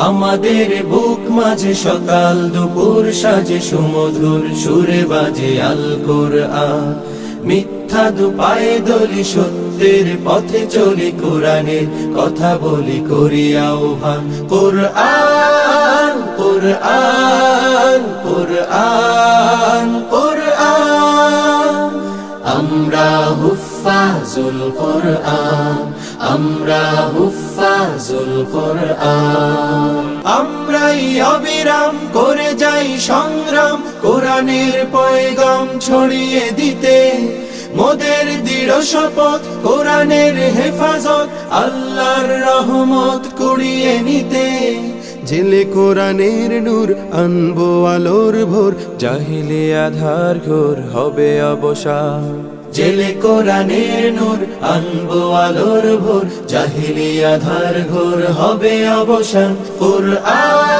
আমাদের বুক মাঝে সকাল দুপুর সাজে সুমধুর সুরে বাজে আল কোরআন। মিথ্যা দুপায়ে দলি সত্যের পথে চলি, কোরআনের কথা বলি করি আহ্বান। কোরআন কোরআন কোরআন কোরআন, আমরা হুফাজুল কোরআন, আমরা হুফাজুল কোরআন। আমরাই অবিরাম করে যাই সংগ্রাম, কোরআনের পয়গাম ছড়িয়ে দিতে। মোদের দৃঢ় শপথ কোরআনের হেফাজত, আল্লাহর রহমত কুড়িয়ে নিতে। জেলে কোরআনের নূর আনবো আলোর ভোর, জাহিলি আধার ঘোর হবে অবসান। জেলে কোরআনের নূর আনবো আলোর ভোর, জাহিলি আধার ঘোর হবে অবসান। কোরআন